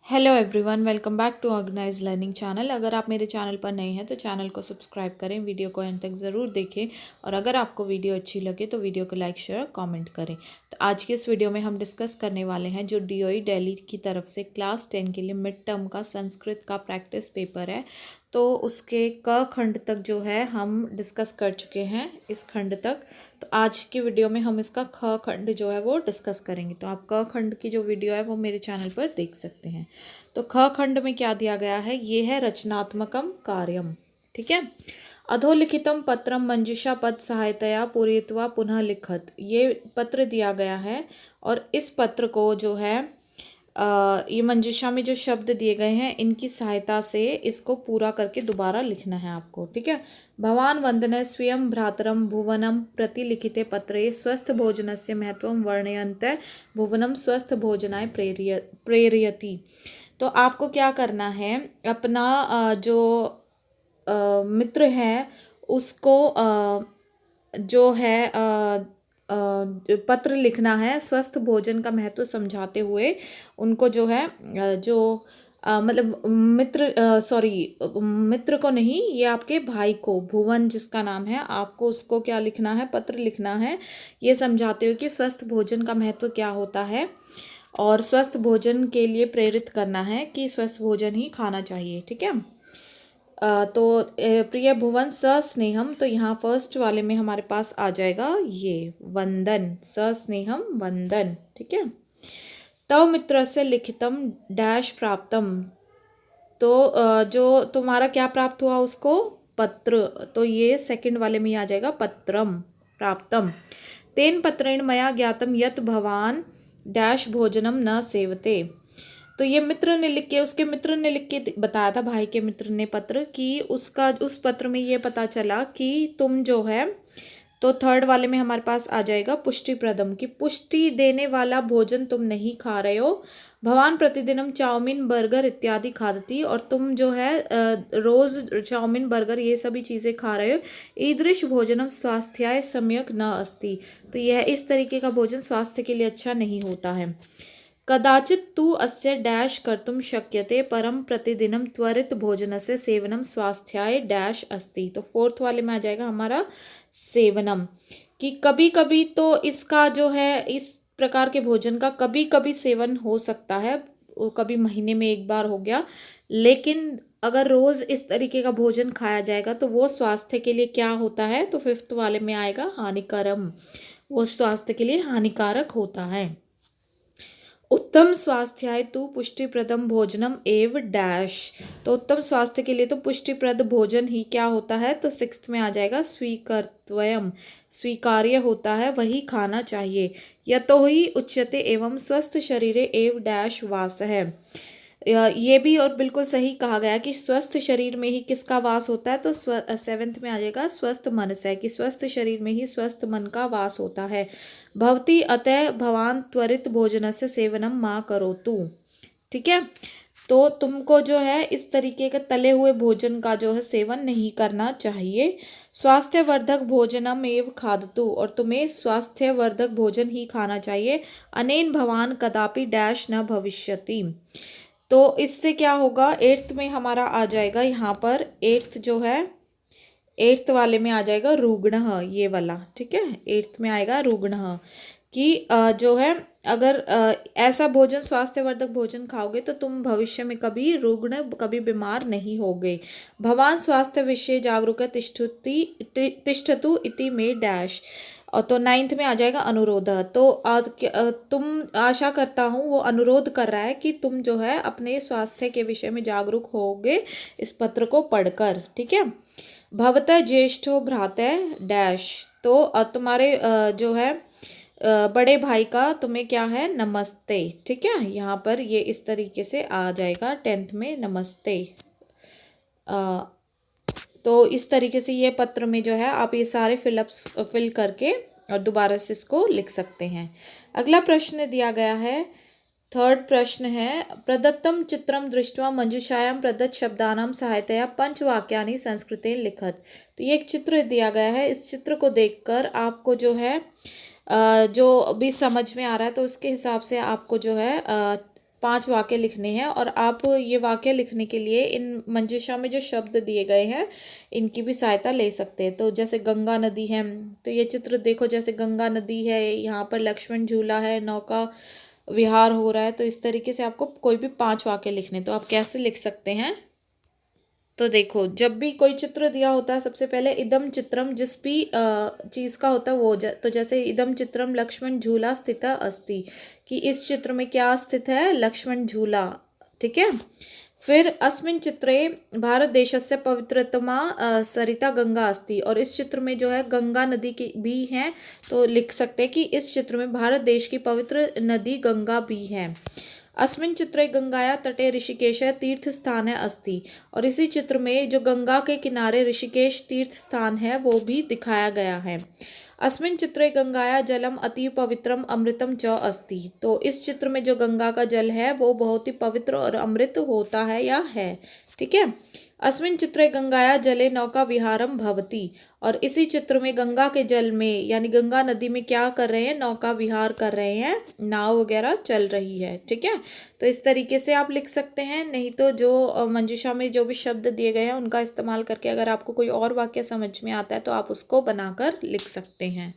Hello everyone, welcome back to organise learning channel. अगर आप मेरे चैनल पर नए हैं तो चैनल को सब्सक्राइब करें, वीडियो को एंड तक ज़रूर देखें और अगर आपको वीडियो अच्छी लगे तो वीडियो को लाइक शेयर कमेंट करें। तो आज की इस वीडियो में हम डिस्कस करने वाले हैं जो डीओई दिल्ली की तरफ से क्लास 10 के लिए मिड टर्म का संस्कृत का प्रैक्टिस पेपर है। तो उसके क खंड तक जो है हम डिस्कस कर चुके हैं इस खंड तक। तो आज की वीडियो में हम इसका ख खंड जो है वो डिस्कस करेंगे। तो आप क खंड की जो वीडियो है वो मेरे चैनल पर देख सकते हैं। तो ख खंड में क्या दिया गया है, ये है रचनात्मकम कार्यम। ठीक है। अधोलिखितम पत्रम मंजुषा पद सहायतया पूरयित्वा पुनः लिखत, ये पत्र दिया गया है और इस पत्र को जो है ये मंजूषा में जो शब्द दिए गए हैं इनकी सहायता से इसको पूरा करके दोबारा लिखना है आपको। ठीक है। भवान वंदन स्वयं भ्रातरम भुवनम प्रति लिखिते पत्रे स्वस्थ भोजनस्य महत्वं वर्णयन्त भुवनम स्वस्थ भोजनाय प्रेरयति। तो आपको क्या करना है, अपना जो मित्र है उसको जो है पत्र लिखना है स्वस्थ भोजन का महत्व समझाते हुए। उनको जो है जो मतलब मित्र को नहीं, ये आपके भाई को, भुवन जिसका नाम है, आपको उसको क्या लिखना है, पत्र लिखना है ये समझाते हुए कि स्वस्थ भोजन का महत्व क्या होता है और स्वस्थ भोजन के लिए प्रेरित करना है कि स्वस्थ भोजन ही खाना चाहिए। ठीक है। तो प्रिय भुवन स स्नेहम, तो यहाँ फर्स्ट वाले में हमारे पास आ जाएगा ये वंदन, स स्नेहम वंदन। ठीक है। तव मित्र से लिखितम डैश प्राप्तम, तो जो तुम्हारा क्या प्राप्त हुआ उसको, पत्र, तो ये सेकंड वाले में ही आ जाएगा पत्रम प्राप्तम। तेन पत्रेण मया ज्ञातम यत भवान डैश भोजनम न सेवते, तो ये मित्र ने लिख के, उसके मित्र ने लिख के बताया था, भाई के मित्र ने पत्र, कि उसका उस पत्र में ये पता चला कि तुम जो है, तो थर्ड वाले में हमारे पास आ जाएगा पुष्टि प्रदम, की पुष्टि देने वाला भोजन तुम नहीं खा रहे हो। भवान प्रतिदिनम चाउमीन बर्गर इत्यादि खादती, और तुम जो है रोज चाउमीन बर्गर ये सभी चीज़ें खा रहे हो। ईदृश भोजनम स्वास्थ्याय सम्यक न अस्ति, तो यह इस तरीके का भोजन स्वास्थ्य के लिए अच्छा नहीं होता है। कदाचित तु अस्य डैश कर्तुम शक्यते परम प्रतिदिनम त्वरित भोजनस्य सेवनम स्वास्थ्याय डैश अस्ति, तो फोर्थ वाले में आ जाएगा हमारा सेवनम, कि कभी कभी तो इसका जो है इस प्रकार के भोजन का कभी कभी सेवन हो सकता है, कभी महीने में एक बार हो गया, लेकिन अगर रोज इस तरीके का भोजन खाया जाएगा तो वो स्वास्थ्य के लिए क्या होता है, तो फिफ्थ वाले में आएगा हानिकरम, वो स्वास्थ्य के लिए हानिकारक होता है। उत्तम स्वास्थ्याय तो पुष्टिप्रदम भोजनम एव डैश, तो उत्तम स्वास्थ्य के लिए तो पुष्टिप्रद भोजन ही क्या होता है, तो सिक्स्थ में आ जाएगा स्वीकर्तव्यम, स्वीकार्य होता है, वही खाना चाहिए। यतो ही उच्यते एवं स्वस्थ शरीरे एव डैश वास है, ये भी और बिल्कुल सही कहा गया कि स्वस्थ शरीर में ही किसका वास होता है, तो सेवेंथ में आ जाएगा स्वस्थ मन से, कि स्वस्थ शरीर में ही स्वस्थ मन का वास होता है। भवती अतः भवान त्वरित भोजन से सेवनम माँ करो तू। ठीक है। तो तुमको जो है इस तरीके के तले हुए भोजन का जो है सेवन नहीं करना चाहिए। स्वास्थ्यवर्धक भोजनम एव खादतु, और तुम्हें स्वास्थ्यवर्धक भोजन ही खाना चाहिए। अनेन भवान कदापि डैश न भविष्यति, तो इससे क्या होगा, एट्थ में हमारा आ जाएगा, यहाँ पर एट्थ जो है, एट्थ वाले में आ जाएगा रुग्ण, ये वाला। ठीक है। एट्थ में आएगा रुग्ण, कि जो है अगर ऐसा भोजन स्वास्थ्यवर्धक भोजन खाओगे तो तुम भविष्य में कभी रुग्ण, कभी बीमार नहीं होगे। भगवान स्वास्थ्य विषय जागरूक तिष्ठतु इति में डैश, और तो नाइन्थ में आ जाएगा अनुरोध, तो तुम, आशा करता हूँ वो अनुरोध कर रहा है कि तुम जो है अपने स्वास्थ्य के विषय में जागरूक होगे इस पत्र को पढ़कर। ठीक है। भवतः ज्येष्ठो भ्रातः डैश, तो तुम्हारे जो है बड़े भाई का तुम्हें क्या है, नमस्ते। ठीक है। यहाँ पर ये इस तरीके से आ जाएगा टेंथ में नमस्ते। तो इस तरीके से ये पत्र में जो है आप ये सारे फिल करके और दोबारा से इसको लिख सकते हैं। अगला प्रश्न दिया गया है, थर्ड प्रश्न है, प्रदत्तम चित्रम दृष्ट्वा मंजूषायाम प्रदत्त शब्दानाम सहायतया पंचवाक्यानि संस्कृतेन लिखत, तो ये एक चित्र दिया गया है, इस चित्र को देखकर आपको जो है जो भी समझ में आ रहा है तो उसके हिसाब से आपको जो है 5 वाक्य लिखने हैं और आप ये वाक्य लिखने के लिए इन मंजिशा में जो शब्द दिए गए हैं इनकी भी सहायता ले सकते हैं। तो जैसे गंगा नदी है, तो ये चित्र देखो, जैसे गंगा नदी है, यहाँ पर लक्ष्मण झूला है, नौका विहार हो रहा है। तो इस तरीके से आपको कोई भी 5 वाक्य लिखने, तो आप कैसे लिख सकते हैं। तो देखो, जब भी कोई चित्र दिया होता है सबसे पहले इदम चित्रम, जिस भी चीज़ का होता है वो तो जैसे इदम चित्रम लक्ष्मण झूला स्थित अस्ति, कि इस चित्र में क्या स्थित है, लक्ष्मण झूला। ठीक है। फिर अस्मिन् चित्रे भारत देशस्य पवित्रतमा सरिता गंगा अस्ति, और इस चित्र में जो है गंगा नदी की भी है। तो लिख सकते हैं कि इस चित्र में भारत देश की पवित्र नदी गंगा भी है। अस्मिन् चित्रे गंगाया तटे ऋषिकेश तीर्थ स्थान है अस्ति, और इसी चित्र में जो गंगा के किनारे ऋषिकेश तीर्थ स्थान है वो भी दिखाया गया है। अस्मिन् चित्रे गंगाया जलम अति पवित्रम अमृतम च अस्ति, तो इस चित्र में जो गंगा का जल है वो बहुत ही पवित्र और अमृत होता है या है। ठीक है। अस्मिन् चित्रे गंगाया जले नौका विहारम भवति, और इसी चित्र में गंगा के जल में यानी गंगा नदी में क्या कर रहे हैं, नौका विहार कर रहे हैं, नाव वगैरह चल रही है। ठीक है। तो इस तरीके से आप लिख सकते हैं। नहीं तो जो मंजूषा में जो भी शब्द दिए गए हैं उनका इस्तेमाल करके अगर आपको कोई और वाक्य समझ में आता है तो आप उसको बनाकर लिख सकते हैं।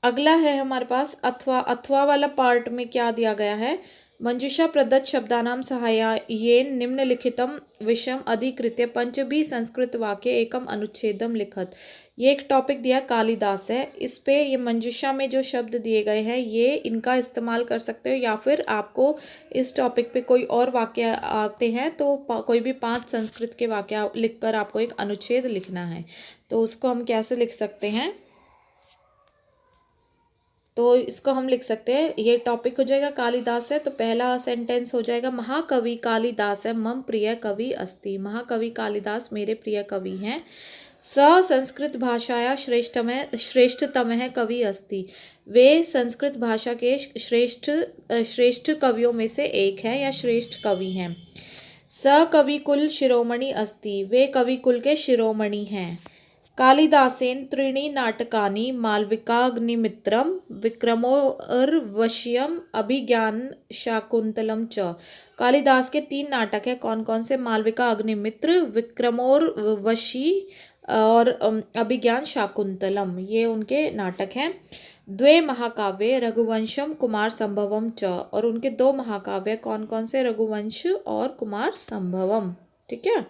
अगला है हमारे पास अथवा। अथवा वाला पार्ट में क्या दिया गया है, मंजूषा प्रदत्त शब्दानां सहाय्येन निम्नलिखितं विषयम् अधिकृत्य पंचभी संस्कृत वाक्य एकम अनुच्छेदम लिखत। ये एक टॉपिक दिया कालिदास है, इस पे ये मंजूषा में जो शब्द दिए गए हैं ये इनका इस्तेमाल कर सकते हो, या फिर आपको इस टॉपिक पे कोई और वाक्य आते हैं तो कोई भी 5 संस्कृत के वाक्य लिखकर आपको एक अनुच्छेद लिखना है। तो उसको हम कैसे लिख सकते हैं, तो इसको हम लिख सकते हैं। ये टॉपिक हो जाएगा कालिदास है, तो पहला सेंटेंस हो जाएगा महाकवि कालिदास है मम प्रिय कवि अस्ति। महाकवि कालिदास मेरे प्रिय कवि हैं। स संस्कृत भाषाया श्रेष्ठतम है कवि अस्ति, वे संस्कृत भाषा के श्रेष्ठ कवियों में से एक है या श्रेष्ठ कवि हैं। स कवि कुल शिरोमणि अस्ति, वे कवि कुल के शिरोमणि हैं। कालिदासेन त्रीणि नाटकानि मालविकाग्निमित्रम विक्रमोर्वशीयम अभिज्ञान शाकुंतलम च। कालिदास के 3 नाटक है, कौन कौन से, मालविका अग्निमित्र, विक्रमोर्वशी और अभिज्ञान शाकुंतलम, ये उनके नाटक हैं। द्वे महाकाव्य रघुवंशम कुमार संभवम च, और उनके 2 महाकाव्य कौन कौन से, रघुवंश और कुमार संभवम। ठीक है।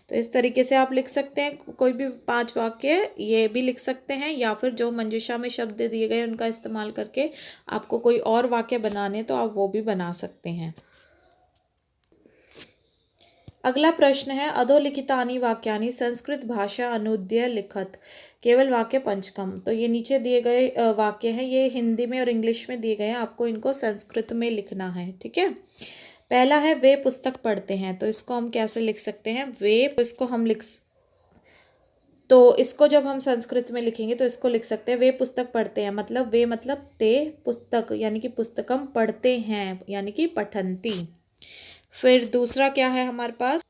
तो इस तरीके से आप लिख सकते हैं कोई भी 5 वाक्य, ये भी लिख सकते हैं, या फिर जो मंजूषा में शब्द दिए गए उनका इस्तेमाल करके आपको कोई और वाक्य बनाने तो आप वो भी बना सकते हैं। अगला प्रश्न है अधोलिखितानि वाक्यानि संस्कृत भाषा अनुद्य लिखत, केवल वाक्य पंचकम। तो ये नीचे दिए गए वाक्य हैं, ये हिंदी में और इंग्लिश में दिए गए हैं, आपको इनको संस्कृत में लिखना है। ठीक है। पहला है वे पुस्तक पढ़ते हैं, तो इसको हम कैसे लिख सकते हैं, वे, तो इसको हम तो इसको जब हम संस्कृत में लिखेंगे तो इसको लिख सकते हैं वे पुस्तक पढ़ते हैं, मतलब वे मतलब ते पुस्तक यानी कि पुस्तकम, पढ़ते हैं यानी कि पठंती। फिर दूसरा क्या है हमारे पास,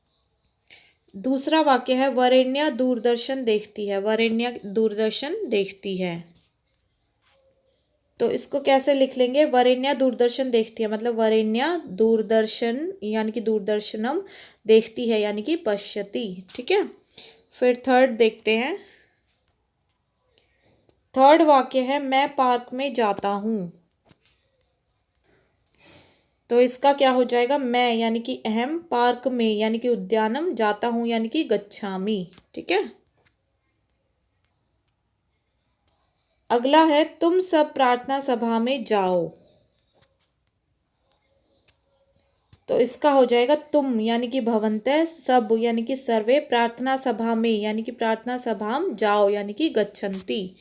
दूसरा वाक्य है वरेण्या दूरदर्शन देखती है, वरेण्या दूरदर्शन देखती है। तो इसको कैसे लिख लेंगे, वरेण्या दूरदर्शन देखती है मतलब वरेण्या दूरदर्शन यानी कि दूरदर्शनम देखती है यानी कि पश्यति। ठीक है। फिर थर्ड देखते हैं, थर्ड वाक्य है मैं पार्क में जाता हूँ। तो इसका क्या हो जाएगा, मैं यानी कि अहम, पार्क में यानी कि उद्यानम, जाता हूँ यानी कि गच्छामि। ठीक है। अगला है तुम सब प्रार्थना सभा में जाओ। तो इसका हो जाएगा तुम यानी कि भवन्तः, सब यानी कि सर्वे, प्रार्थना सभा में यानी कि प्रार्थना सभा में जाओ यानी कि गच्छन्ति।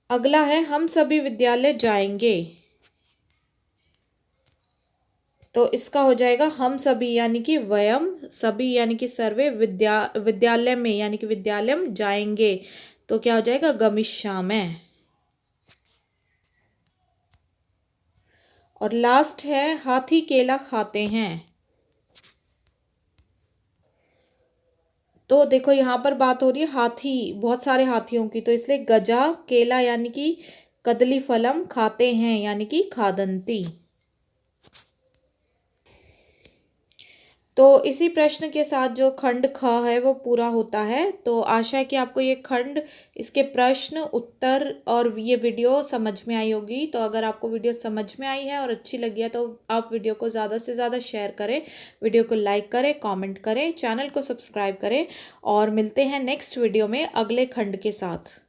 अगला है हम सभी विद्यालय जाएंगे। तो इसका हो जाएगा हम सभी यानी कि वयम, सभी यानी कि सर्वे, विद्यालय में यानी कि विद्यालयम जाएंगे, तो क्या हो जाएगा गमिष्यामः। और लास्ट है हाथी केला खाते हैं। तो देखो यहाँ पर बात हो रही है हाथी, बहुत सारे हाथियों की, तो इसलिए गजा केला यानी कि कदली फलम खाते हैं यानी कि खादंती। तो इसी प्रश्न के साथ जो खंड ख है वो पूरा होता है। तो आशा है कि आपको ये खंड, इसके प्रश्न उत्तर और ये वीडियो समझ में आई होगी। तो अगर आपको वीडियो समझ में आई है और अच्छी लगी है तो आप वीडियो को ज़्यादा से ज़्यादा शेयर करें, वीडियो को लाइक करें, कमेंट करें, चैनल को सब्सक्राइब करें और मिलते हैं नेक्स्ट वीडियो में अगले खंड के साथ।